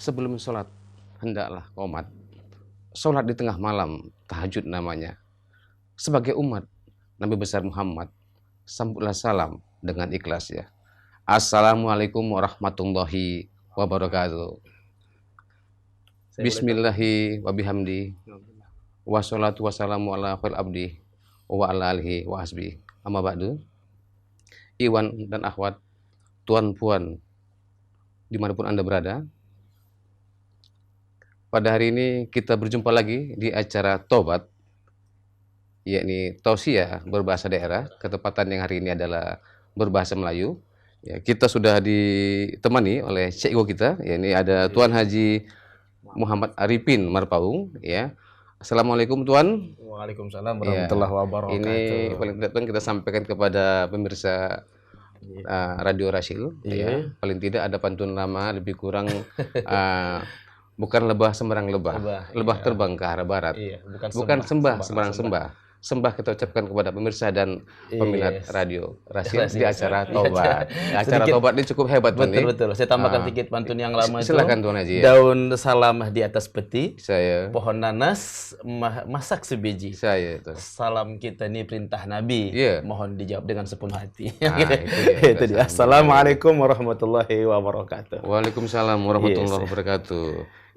sebelum sholat, hendaklah qomat. Sholat di tengah malam, tahajud namanya. Sebagai umat Nabi besar Muhammad, sambutlah salam dengan ikhlas ya. Assalamualaikum warahmatullahi wabarakatuh. Bismillahi wa bihamdi. Wassalatu wassalamu ala khairil abdi wa ala alihi wa hasbi. Amma ba'du. Iwan dan akhwat, tuan puan dimanapun Anda berada, pada hari ini kita berjumpa lagi di acara Tobat, yakni tausiah berbahasa daerah. Ketepatan yang hari ini adalah berbahasa Melayu. Ya, kita sudah ditemani oleh cikgu kita, yakni ada Tuan Haji Muhammad Arifin Marpaung. Ya, Assalamualaikum Tuan. Waalaikumsalam warahmatullahi wabarakatuh. Ini paling tidak Tuan kita sampaikan kepada pemirsa Radio Rasyil. Ya, paling tidak ada pantun lama lebih kurang. Bukan lebah sembarang lebah terbang ke arah barat. Bukan sembah sembarang sembah. Sembah kita ucapkan kepada pemirsa dan peminat Radio Rasyil di acara Tobat. Acara Tobat ini cukup hebat, betul. Saya tambahkan sedikit pantun yang lama. Silakan Tuan Haji. Daun salam di atas peti. Saya. Pohon nanas masak sebiji. Saya itu. Salam kita ini perintah Nabi. Mohon dijawab dengan sepenuh hati. Itu dia. Assalamualaikum warahmatullahi wabarakatuh. Waalaikumsalam warahmatullahi wabarakatuh.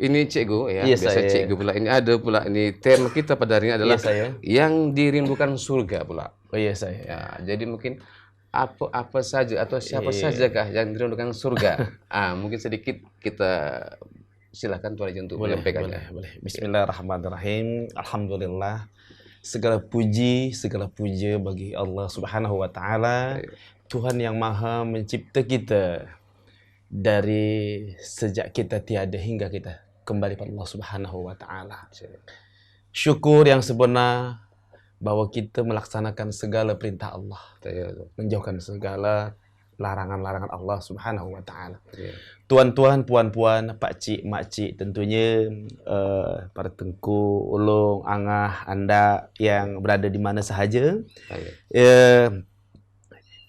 Ini cikgu ya, biasa cikgu pula. Ini ada pula ini tema kita pada hari ini adalah yang dirindukan surga pula. Oh iya saya. Ya, jadi mungkin apa saja atau siapa sajakah yang dirindukan surga? Mungkin sedikit kita silakan Tuan Haji untuk menyampaikannya. Boleh. Bismillahirrahmanirrahim. Alhamdulillah. Segala puji, segala puja bagi Allah Subhanahu wa taala, Tuhan yang Maha mencipta kita dari sejak kita tiada hingga kita kembali pada Allah Subhanahu wa taala. Syukur yang sebenar bahwa kita melaksanakan segala perintah Allah, menjauhkan segala larangan-larangan Allah Subhanahu wa taala. Tuan-tuan, puan-puan, pakcik, makcik, tentunya para tengku, ulung, angah, anda yang berada di mana sahaja.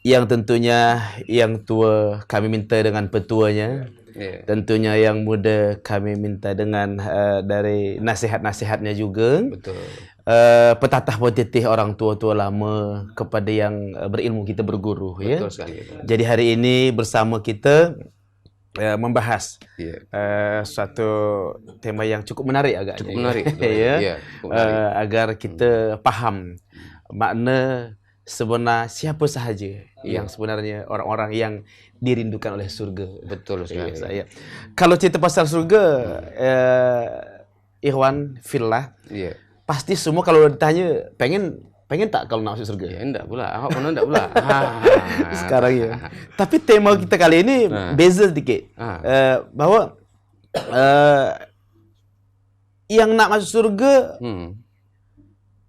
Yang tentunya yang tua kami minta dengan petuanya, tentunya yang muda kami minta dengan dari nasihat-nasihatnya juga. Betul. Petatah potitih orang tua-tua lama kepada yang berilmu kita berguru. Betul sekali. Jadi hari ini bersama kita membahas suatu tema yang cukup menarik agaknya. Cukup menarik. Agar kita faham makna sebenar siapa sahaja yang sebenarnya orang-orang yang dirindukan oleh surga. Betul sekali. Kalau cerita pasal surga, Ikhwan fillah, pasti semua kalau ditanya pengen tak kalau nak masuk surga? Ya enggak pula. Awak pun enggak pula. Sekarang ya. Tapi tema kita kali ini beza sedikit. Bahwa yang nak masuk surga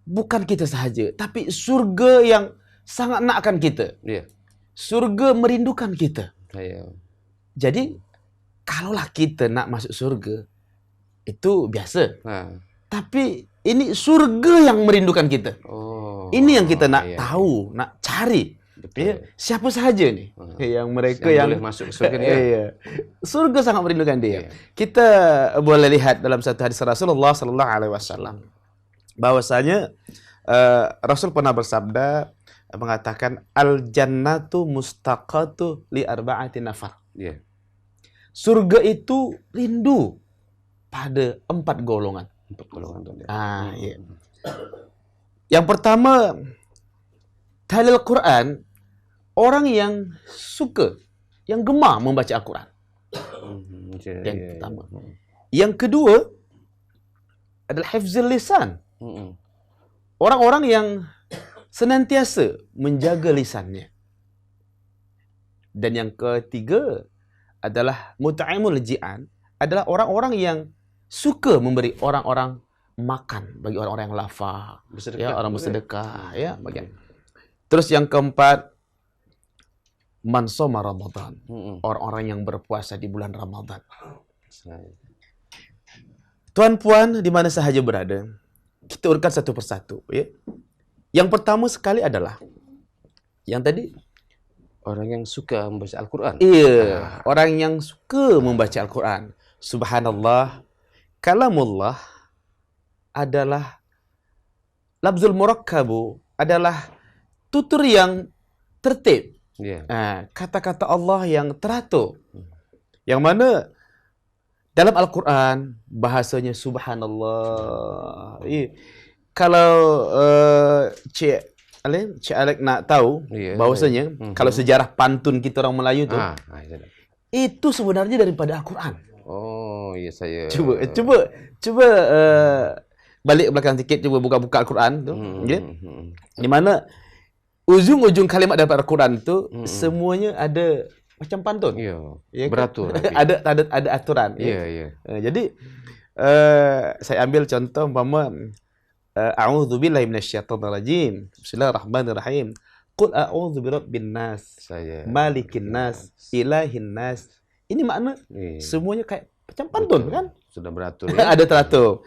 bukan kita sahaja, tapi surga yang sangat nakkan kita. Surga merindukan kita. Jadi, kalaulah kita nak masuk surga, itu biasa. Tapi ini surga yang merindukan kita. Ini yang kita nak tahu, nak cari. Siapa sahaja nih yang mereka yang boleh masuk surga ni. Surga sangat merindukan dia. Kita boleh lihat dalam satu hadis Rasulullah sallallahu alaihi wasallam bahwasanya Rasul pernah bersabda, mengatakan al-jannatu mustaqatu li arba'ati nafar. Surga itu rindu pada 4 golongan. 4 golongan. Yang pertama, talil Quran, orang yang suka, yang gemar membaca Al-Quran. Yang pertama. Yang kedua adalah hifzul lisan. Orang-orang yang senantiasa menjaga lisannya. Dan yang ketiga adalah mut'imul ji'an, adalah orang-orang yang suka memberi orang-orang makan bagi orang-orang yang lapar, orang bersedekah, bagian. Terus yang keempat, man shoma Ramadan, orang-orang yang berpuasa di bulan Ramadan. Tuan-puan di mana sahaja berada, kita urutkan satu persatu. Yang pertama sekali adalah yang tadi orang yang suka membaca Al-Quran. Orang yang suka membaca Al-Quran, subhanallah, kalamullah adalah lafzul murakkabu, adalah tutur yang tertib. Kata-kata Allah yang teratur. Yang mana dalam Al-Quran bahasanya subhanallah. Kalau Cik Alek nak tahu bahwasanya kalau sejarah pantun kita orang Melayu tu itu sebenarnya daripada Al-Quran. Oh, iya saya. Cuba balik belakang sikit, cuba buka-buka Al-Quran tu. Di mana ujung-ujung kalimat daripada Al-Quran tu semuanya ada macam pantun. Ya, beratur. ada aturan. Jadi saya ambil contoh umpama a'udzubillahi minasyaitonirrajim. Bismillahirrahmanirrahim. Qul a'udzu birabbin nas, malikin nas, ilahin nas. Ini makna semuanya kayak macam pantun. Betul. Kan? Sudah beratur. Ada teratur.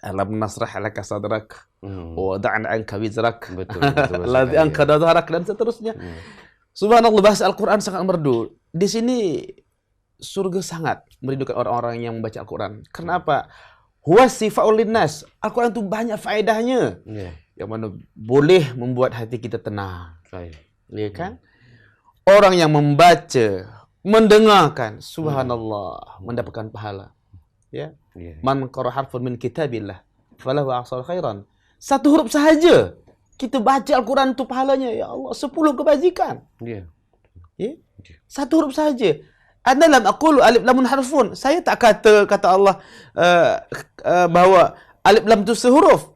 Alam nasrah laka sadrak wa wada'na anka wizrak. Betul. Ladzi anka dhahrak dan seterusnya. Subhanallah, bahasa Al-Quran sangat merdu. Di sini surga sangat merindukan orang-orang yang membaca Al-Quran. Kenapa? Huwa sifaul linnas. Al-Quran itu banyak faedahnya. Yang mana boleh membuat hati kita tenang. Ya kan? Orang yang membaca, mendengarkan, subhanallah, mendapatkan pahala. Ya. Man qara harfun min kitabillah falahu asal khairan. Satu huruf sahaja kita baca Al-Quran itu pahalanya, ya Allah, 10 kebajikan. Satu huruf sahaja. Ana lam aqulu alif lamun harfun. Saya tak kata Allah bahawa alif lam itu sehuruf.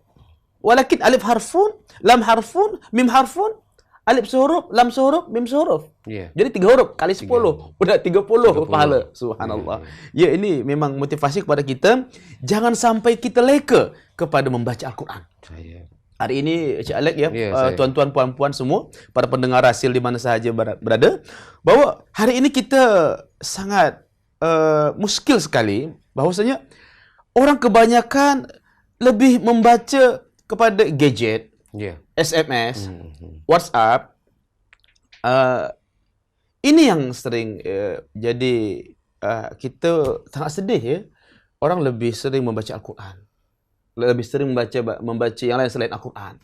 Walakin alif harfun, lam harfun, mim harfun, alif sehuruf, lam sehuruf, mim sehuruf. Jadi 3 huruf kali 10, udah 30 pahala. Subhanallah. Ya, ini memang motivasi kepada kita, jangan sampai kita leka kepada membaca Al-Quran. Hari ini Cik Alek ya, tuan-tuan puan-puan semua, para pendengar Rasil di mana sahaja berada, bahawa hari ini kita sangat muskil sekali bahwasanya orang kebanyakan lebih membaca kepada gadget, SMS, WhatsApp. Ini yang sering jadi kita sangat sedih ya. Orang lebih sering membaca Al-Quran, lebih sering membaca yang lain selain Al-Quran.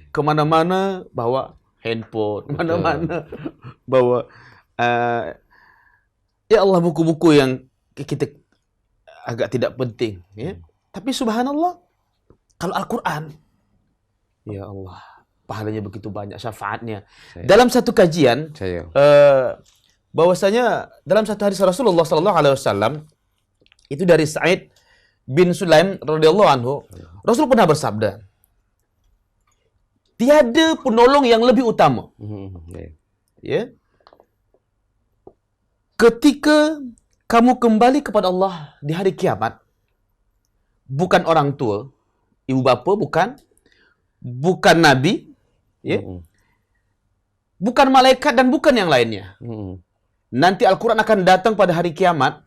Kemana-mana bawa handphone, mana-mana bawa ya Allah, buku-buku yang kita agak tidak penting. Tapi subhanallah, kalau Al-Quran, ya Allah, pahalanya begitu banyak, syafaatnya. Dalam satu kajian, bahwasanya dalam satu hadis Rasulullah SAW, itu dari Sa'id bin Sulaim radhiyallahu anhu, Rasul pernah bersabda, tiada penolong yang lebih utama. Ketika kamu kembali kepada Allah di hari kiamat, bukan orang tua, ibu bapa, bukan nabi, bukan malaikat dan bukan yang lainnya. Nanti Al-Quran akan datang pada hari kiamat.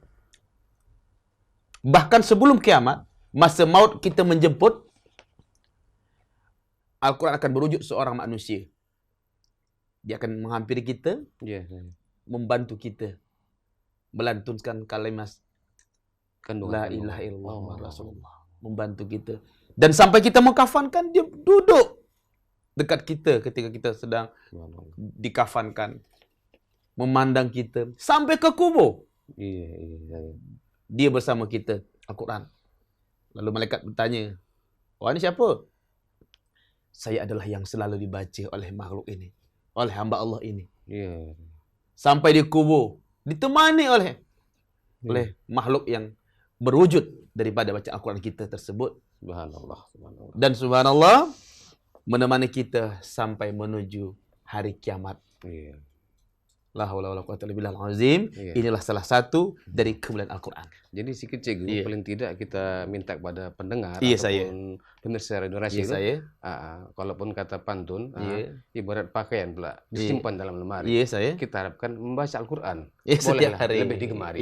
Bahkan sebelum kiamat, masa maut kita menjemput, Al-Quran akan berwujud seorang manusia. Dia akan menghampiri kita, membantu kita melantunkan kalimat La ilaha illallah Rasulullah. Membantu kita. Dan sampai kita mengkafankan, dia duduk dekat kita ketika kita sedang dikafankan. Memandang kita. Sampai ke kubur. Dia bersama kita, Al-Quran. Lalu malaikat bertanya, "Wah, ini siapa?" "Saya adalah yang selalu dibaca oleh makhluk ini, oleh hamba Allah ini." Sampai di kubur, ditemani oleh makhluk yang berwujud daripada baca Al-Quran kita tersebut. Subhanallah. Dan subhanallah, menemani kita sampai menuju hari kiamat. La haula wala quwwata illa billahil azim. Inilah salah satu dari kemuliaan Al-Quran. Jadi sikit cikgu, paling tidak kita minta kepada pendengar ataupun pemirsa Radio Rasyid, kalaupun kata pantun, ibarat pakaian pula disimpan dalam lemari. Kita harapkan membaca Al-Quran. Setiap hari lebih digemari.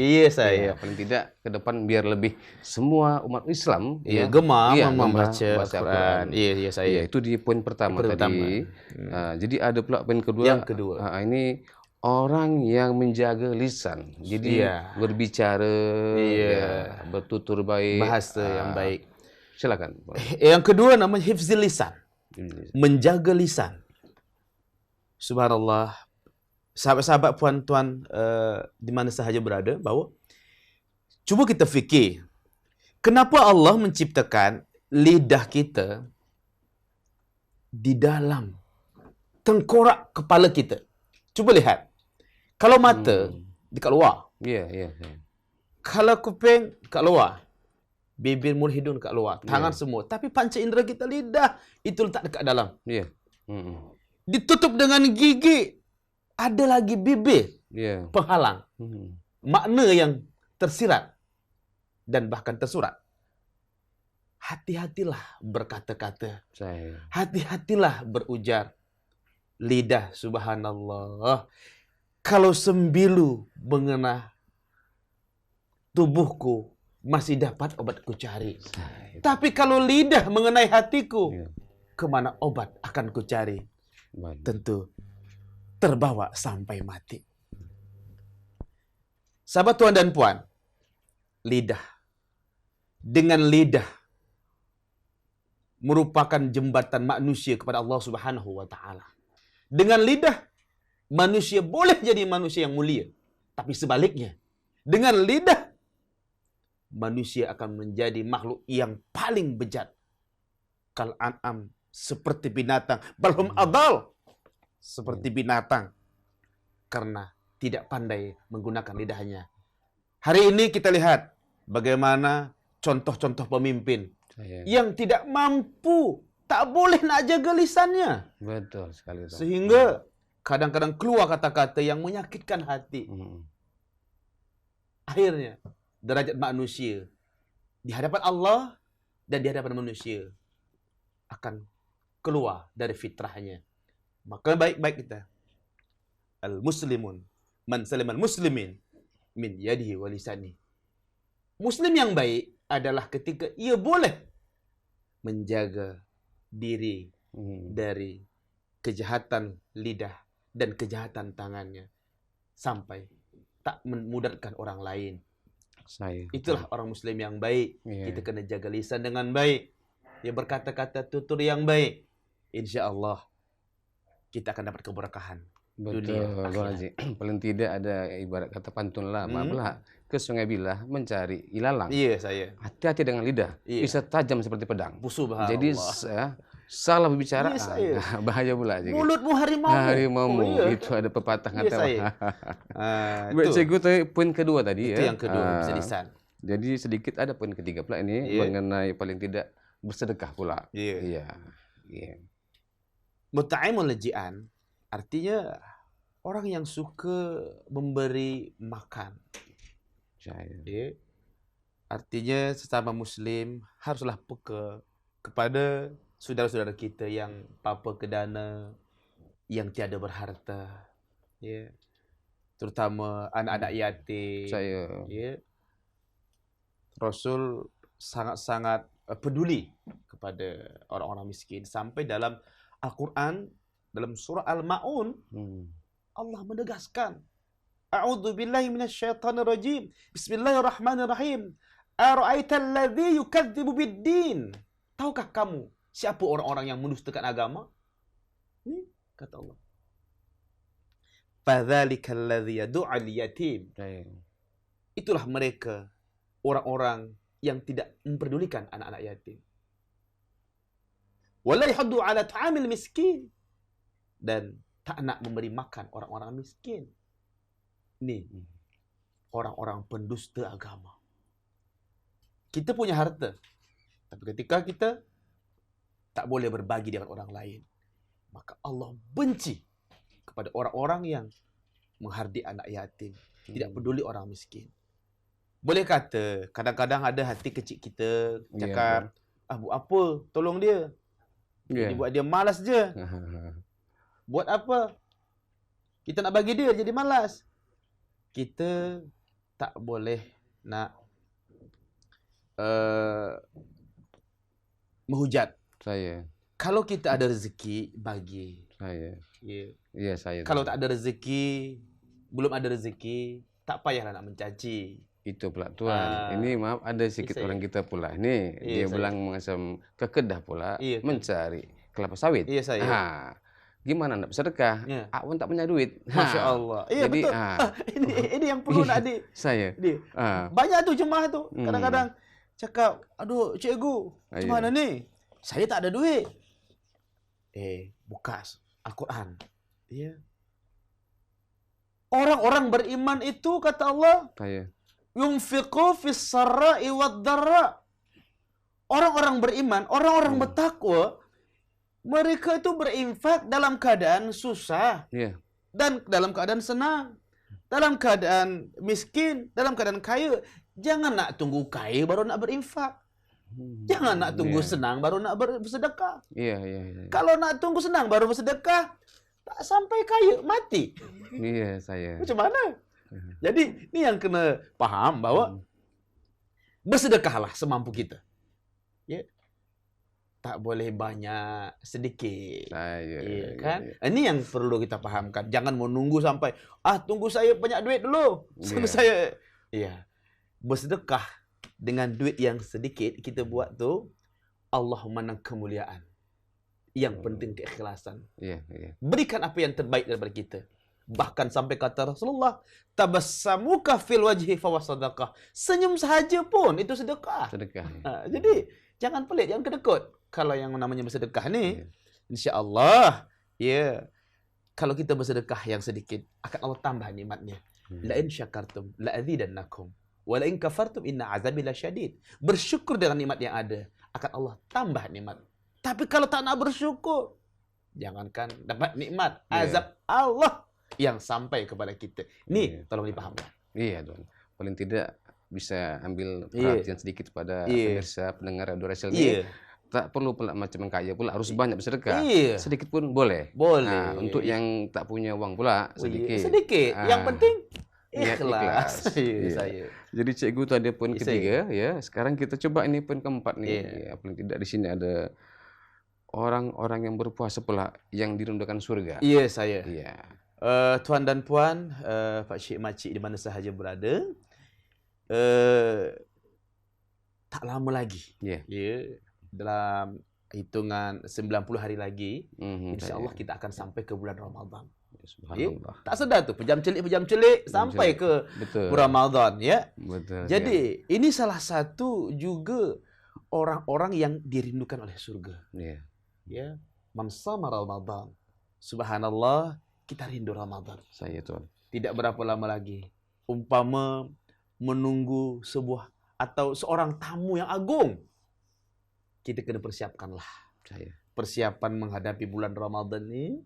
Paling tidak ke depan biar lebih semua umat Islam gemar membaca Al-Quran. Itu di poin pertama tadi. Jadi ada pula poin kedua. Yang kedua. Ini orang yang menjaga lisan. Jadi berbicara, bertutur baik, bahasa yang baik. Silakan. Yang kedua namanya hifzil lisan. Menjaga lisan. Subhanallah. Sahabat-sahabat, puan-tuan di mana sahaja berada, bahwa cuba kita fikir, kenapa Allah menciptakan lidah kita di dalam tengkorak kepala kita? Cuba lihat. Kalau mata dekat luar. Kalau kuping dekat luar. Bibir, mulut, hidung dekat luar. Tangan semua. Tapi panca indera kita, lidah, itu letak dekat dalam. Ditutup dengan gigi. Ada lagi bibir. Penghalang. Makna yang tersirat. Dan bahkan tersurat. Hati-hatilah berkata-kata. Hati-hatilah berujar. Lidah, subhanallah. Kalau sembilu mengenai tubuhku, masih dapat obat ku cari. Tapi kalau lidah mengenai hatiku, kemana obat akan ku cari? Tentu terbawa sampai mati. Sahabat tuan dan puan, lidah. Dengan lidah merupakan jembatan manusia kepada Allah Subhanahu wa taala. Dengan lidah manusia boleh jadi manusia yang mulia. Tapi sebaliknya, dengan lidah manusia akan menjadi makhluk yang paling bejat. Kal an'am, seperti binatang. Balhum adal, seperti binatang. Karena tidak pandai menggunakan lidahnya. Hari ini kita lihat bagaimana contoh-contoh pemimpin yang tidak mampu, tak boleh nak jaga lisannya. Betul sekali. Sehingga kadang-kadang keluar kata-kata yang menyakitkan hati. Akhirnya derajat manusia di hadapan Allah dan di hadapan manusia akan keluar dari fitrahnya. Maka baik-baik kita. Al-muslimun man salimal muslimin min yadihi wa lisani. Muslim yang baik adalah ketika ia boleh menjaga diri dari kejahatan lidah dan kejahatan tangannya sampai tak memudaratkan orang lain. Itulah orang Muslim yang baik. Kita kena jaga lisan dengan baik. Dia berkata-kata tutur yang baik. Insya Allah kita akan dapat keberkahan. Betul, paling tidak ada ibarat kata pantun lama belah ke Sungai Bilah mencari ilalang. Hati-hati dengan lidah, bisa tajam seperti pedang. Jadi salah berbicara, bahaya pula. Mulutmu harimau. Itu ada pepatah kata. Baik, cikgu, poin kedua tadi. Itu yang kedua, lisan. Jadi sedikit ada poin ketiga pula ini mengenai paling tidak bersedekah pula. Muta'imul laji'an artinya orang yang suka memberi makan. Artinya sesama Muslim haruslah peka kepada saudara-saudara kita yang papa kedana, yang tiada berharta, terutama anak-anak yatim. Rasul sangat-sangat peduli kepada orang-orang miskin. Sampai dalam Al-Quran, dalam surah Al-Ma'un, Allah menegaskan, A'udzu billahi minasyaitonir rajim. Bismillahirrahmanirrahim. Ara'aital ladzi yukadzibu bid-din. Tahukah kamu siapa orang-orang yang mendustakan agama? Ini kata Allah. Fadzalikal ladzi yad'ul yatim. Itulah mereka orang-orang yang tidak memperdulikan anak-anak yatim. Wala yahuddu 'ala ta'amil miskin. Dan tak nak memberi makan orang-orang miskin. Ini orang-orang pendusta agama. Kita punya harta, tapi ketika kita tak boleh berbagi dengan orang lain, maka Allah benci kepada orang-orang yang menghardik anak yatim, tidak peduli orang miskin. Boleh kata, kadang-kadang ada hati kecil kita cakap, buat apa, tolong dia. Jadi buat dia malas je. Buat apa? Kita nak bagi dia jadi malas. Kita tak boleh nak menghujat. Kalau kita ada rezeki, bagi. Saya. Kalau tak ada rezeki, belum ada rezeki, tak payahlah nak mencaci. Itu pula Tuan. Ini maaf ada sedikit orang kita pula. Ini dia bilang mengasam ke Kedah pula mencari kelapa sawit. Iya saya. Gimana nak bersedekah? Aku pun tak punya duit. Masya Allah. Iya jadi, betul. Ini yang perlu nak saya. Banyak tuh jemaah tuh. Kadang-kadang cakap, aduh cikgu, gimana nih? Saya tak ada duit. Buka Al-Quran. Iya. Orang-orang beriman itu kata Allah. Yunfiqu fis sarra'i wad dharra. Orang-orang beriman, orang-orang bertakwa, mereka itu berinfak dalam keadaan susah dan dalam keadaan senang, dalam keadaan miskin, dalam keadaan kaya. Jangan nak tunggu kaya baru nak berinfak. Jangan nak tunggu senang baru nak bersedekah. Kalau nak tunggu senang baru bersedekah, tak sampai kaya, mati. Saya. Macam mana? Jadi, ini yang kena faham bahwa bersedekahlah semampu kita. Ya. Tak boleh banyak, sedikit. Kan? Ini yang perlu kita pahamkan. Jangan menunggu sampai, tunggu saya banyak duit dulu. Sampai saya. Bersedekah dengan duit yang sedikit kita buat tu, Allah menang kemuliaan. Yang penting keikhlasan. Berikan apa yang terbaik daripada kita. Bahkan sampai kata Rasulullah, tabassamuka fil wajhi fawasadaqah. Senyum sahaja pun itu sedekah. Jadi jangan pelit, jangan kedekut. Kalau yang namanya bersedekah ni, insya-Allah, kalau kita bersedekah yang sedikit, akan Allah tambah nikmatnya. La in syakartum la azidannakum wa la in kafartum inna azabi lasyadid. Bersyukur dengan nikmat yang ada, akan Allah tambah nikmat. Tapi kalau tak nak bersyukur, jangankan dapat nikmat, azab Allah yang sampai kepada kita. Ini tolong dipahamkan. Iya, Tuan. Paling tidak bisa ambil perhatian sedikit pada pemirsa pendengar Radio Rasul ini. Tak perlu pula macam kaya pula, harus banyak bersedekah. Sedikit pun boleh. Untuk yang tak punya uang pula, sedikit. Yang penting ikhlas. Jadi cikgu tu ada poin ketiga, Sekarang kita coba ini poin keempat nih. Paling tidak di sini ada orang-orang yang berpuasa pula yang dirindukan surga. Tuan dan puan, Pak Syekh Makcik di mana sahaja berada, tak lama lagi. Dalam hitungan 90 hari lagi, insya-Allah kita akan sampai ke bulan Ramadan. Tak sedar tu, pejam celik sampai ke bulan Ramadan, Jadi, ini salah satu juga orang-orang yang dirindukan oleh surga. Man shama Ramadan. Subhanallah, kita rindu Ramadan. Tuan. Tidak berapa lama lagi. Umpama menunggu sebuah atau seorang tamu yang agung, kita kena persiapkanlah. Persiapan menghadapi bulan Ramadan ini.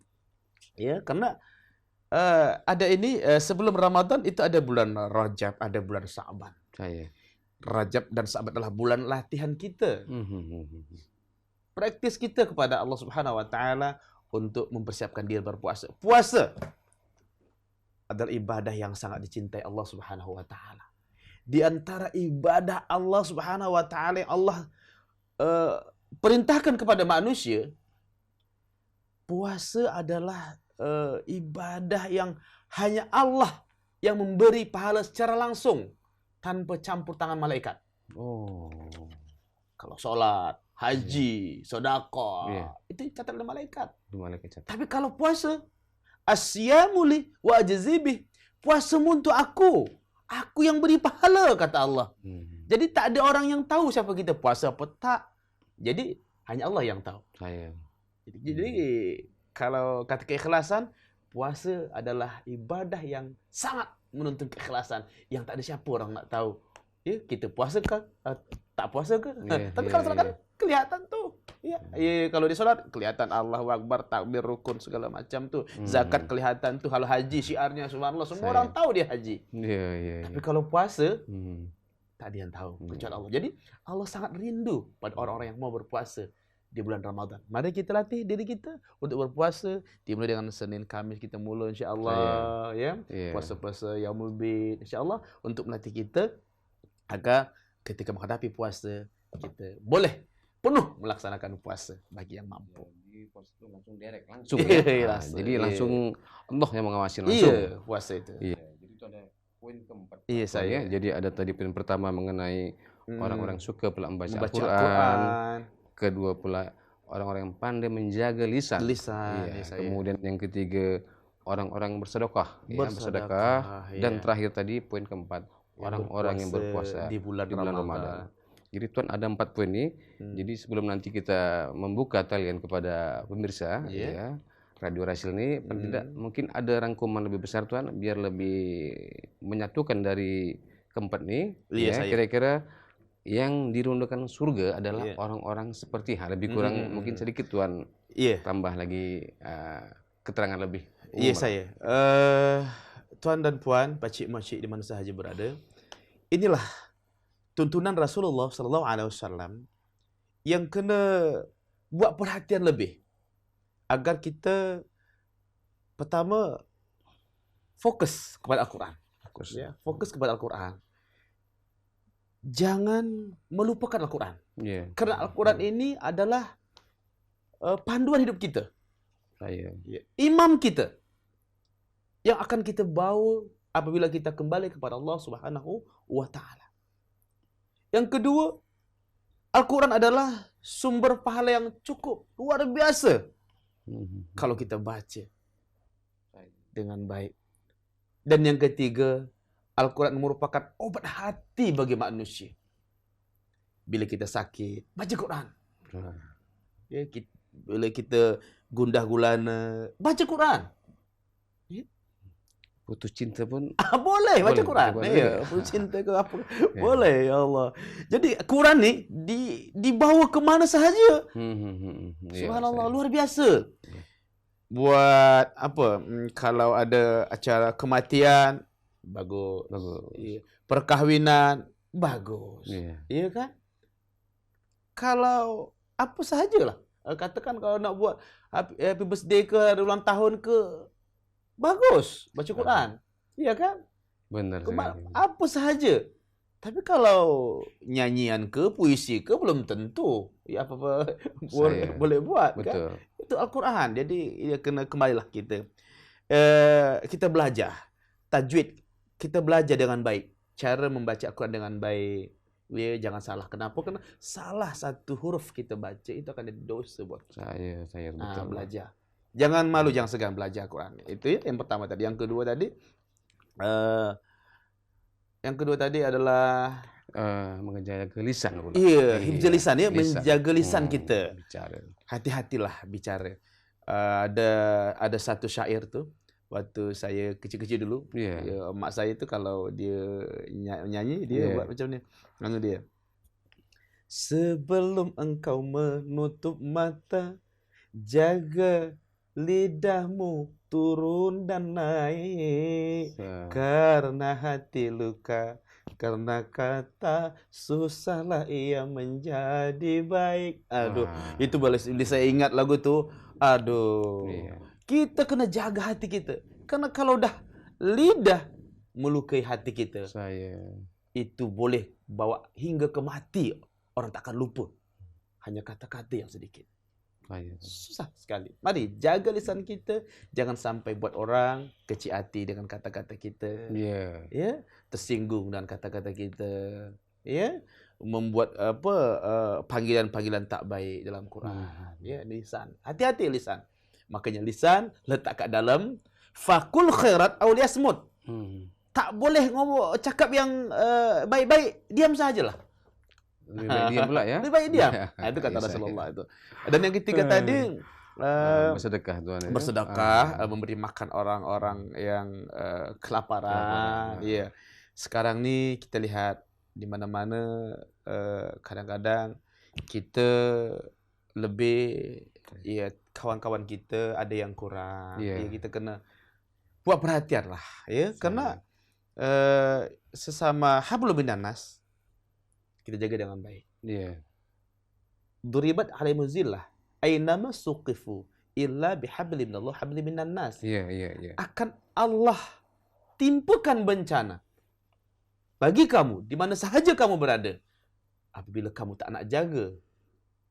Karena ada ini sebelum Ramadan itu ada bulan Rajab, ada bulan Sa'ban. Rajab dan Sa'ban adalah bulan latihan kita. Praktis kita kepada Allah Subhanahu wa taala untuk mempersiapkan diri berpuasa. Puasa adalah ibadah yang sangat dicintai Allah Subhanahu wa taala. Di antara ibadah Allah Subhanahu wa taala yang Allah perintahkan kepada manusia, puasa adalah ibadah yang hanya Allah yang memberi pahala secara langsung tanpa campur tangan malaikat. Kalau solat, haji, sedekah, itu catat oleh malaikat. Tapi kalau puasa, asyamu li wa ajzibi. Puasamu untuk aku yang beri pahala, kata Allah. Jadi tak ada orang yang tahu siapa kita puasa apa tak. Jadi hanya Allah yang tahu. Jadi kalau kata keikhlasan, puasa adalah ibadah yang sangat menuntut keikhlasan, yang tak ada siapa orang nak tahu. Kita puasa ke tak puasa ke? Tapi kalau solat kan kelihatan tu. Kalau di solat kelihatan Allahu Akbar, takbir, rukun segala macam tu. Zakat kelihatan tu. Kalau haji syiarnya subhanallah, semua orang tahu dia haji. Tapi kalau puasa tak ada yang tahu kecuali Allah. Jadi Allah sangat rindu pada orang-orang yang mau berpuasa di bulan Ramadan. Mari kita latih diri kita untuk berpuasa. Dimulai dengan Senin, Khamis kita mula insya-Allah, puasa-puasa Yaumul Bid insya-Allah, untuk melatih kita agar ketika menghadapi puasa kita boleh penuh melaksanakan puasa bagi yang mampu. Jadi puasa itu langsung direct, langsung. Jadi langsung Allah yang mengawasi langsung. Iya, puasa itu. Iya. Jadi itu ada poin keempat. Iya, saya. Jadi ada tadi poin pertama mengenai orang-orang suka pula membaca Al-Quran. Al-Quran. Kedua pula orang-orang yang pandai menjaga lisan. Iya, Kemudian yang ketiga orang-orang yang bersedekah. Bersedekah, Dan terakhir tadi poin keempat orang-orang yang berpuasa di bulan Ramadan. Jadi Tuan ada 4 poin ini. Jadi sebelum nanti kita membuka talian kepada pemirsa, ya, Radio Rasil ini, tidak mungkin ada rangkuman lebih besar Tuan, biar lebih menyatukan dari keempat ini. Iya, kira-kira yang dirundukan surga adalah orang-orang seperti lebih kurang mungkin sedikit Tuan. Tambah lagi keterangan lebih. Iya saya. Tuan dan puan, pakcik makcik di mana sahaja berada, inilah tuntunan Rasulullah SAW yang kena buat perhatian lebih agar kita pertama fokus kepada Al-Quran. Fokus kepada Al-Quran. Jangan melupakan Al-Quran. Kerana Al-Quran ini adalah panduan hidup kita. Imam kita yang akan kita bawa apabila kita kembali kepada Allah Subhanahu wa Ta'ala. Yang kedua, Al-Quran adalah sumber pahala yang cukup luar biasa kalau kita baca dengan baik. Dan yang ketiga, Al-Quran merupakan obat hati bagi manusia. Bila kita sakit, baca Quran. Bila kita gundah gulana, baca Quran. Putus cinta pun boleh baca Quran. Putus cinta ke apa? Boleh, ya Allah. Jadi Quran ni dibawa ke mana sahaja. Subhanallah, luar biasa. Buat apa? Kalau ada acara kematian, bagus. Perkahwinan, bagus. Iya kan? Kalau apa sahajalah. Katakan kalau nak buat happy birthday ke, ada ulang tahun ke, bagus baca Quran. Iya kan? Benar. Apa sahaja. Tapi kalau nyanyian ke, puisi ke, belum tentu apa-apa boleh buat. Betul. Kan? Itu Al-Quran. Jadi ya kena kembalilah kita. Kita belajar tajwid. Kita belajar dengan baik. Cara membaca Al-Quran dengan baik. Jangan salah. Kenapa? Karena salah satu huruf kita baca itu akan ada dosa buat kita. Saya betul. Belajar. Jangan malu, jangan segan belajar Quran. Itu ya yang pertama tadi. Yang kedua tadi adalah menjaga lisan. Iya, hifzul lisan ya, menjaga lisan kita. Hati-hatilah bicara. Ada satu syair tu waktu saya kecil-kecil dulu. Mak saya tu kalau dia nyanyi, dia buat macam ni. Lagu dia. Sebelum engkau menutup mata, jaga lidahmu turun dan naik, karena hati luka, karena kata susahlah ia menjadi baik. Itu boleh saya ingat lagu tu. Kita kena jaga hati kita. Karena kalau dah lidah melukai hati kita, itu boleh bawa hingga ke mati. Orang takkan lupa. Hanya kata-kata yang sedikit. Susah sekali. Mari jaga lisan kita, jangan sampai buat orang kecil hati dengan kata-kata kita. Tersinggung dengan kata-kata kita. Membuat panggilan-panggilan tak baik dalam Quran. Lisan. Hati-hati lisan. Makanya lisan letak kat dalam fakul khairat aw liyasmut. Tak boleh ngomong cakap yang baik-baik, diam sajalah. Lebih baik diam pula ya. Lebih baik diam. Itu kata Rasulullah itu. Dan yang ketiga tadi bersedekah Tuhan. Bersedekah, memberi makan orang-orang yang kelaparan. Sekarang ni kita lihat di mana-mana kadang-kadang kita lebih kawan-kawan kita ada yang kurang. Kita kena buat perhatian lah karena sesama hablum minan nas kita jaga dengan baik. Duribat alaihimuz zillah ainama suqifu illa bihablin minallah hablin minan nas. Akan Allah timpakan bencana bagi kamu di mana sahaja kamu berada apabila kamu tak nak jaga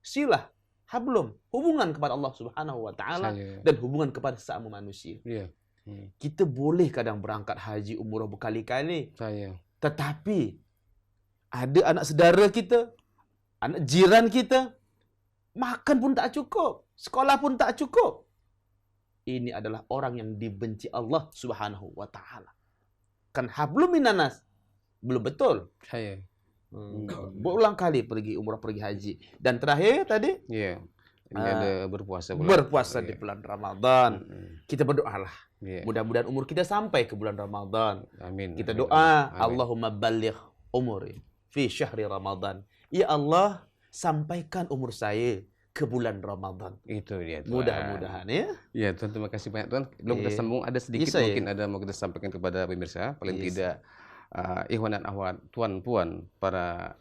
silah hablum, hubungan kepada Allah Subhanahu wa Ta'ala dan hubungan kepada sesama manusia. Kita boleh kadang berangkat haji umrah berkali-kali. Tetapi ada anak saudara kita, anak jiran kita, makan pun tak cukup, sekolah pun tak cukup. Ini adalah orang yang dibenci Allah Subhanahu wa taala. Kan hablum minanas. Belum betul. Berulang kali pergi umrah, pergi haji. Dan terakhir tadi, ini ada berpuasa di bulan Ramadan. Kita berdoalah. Mudah-mudahan umur kita sampai ke bulan Ramadan. Amin. Kita doa, Allahumma balligh umuri fi syahri Ramadan. Ya Allah, sampaikan umur saya ke bulan Ramadan. Itu dia, Tuan. Mudah-mudahan ya. Ya, Tuan, terima kasih banyak, Tuan. Belum kita sambung, ada sedikit mungkin ada mau kita sampaikan kepada pemirsa, paling tidak ikhwan dan akhwat, tuan-puan, para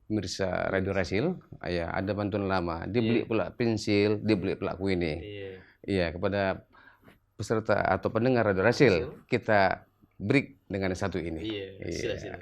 pemirsa Radio Rasil, ya, ada bantuan lama, dibeli pula pensil, dibeli pula kuini. Iya, kepada peserta atau pendengar Radio Rasil, kita break dengan yang satu ini. Sila-sila.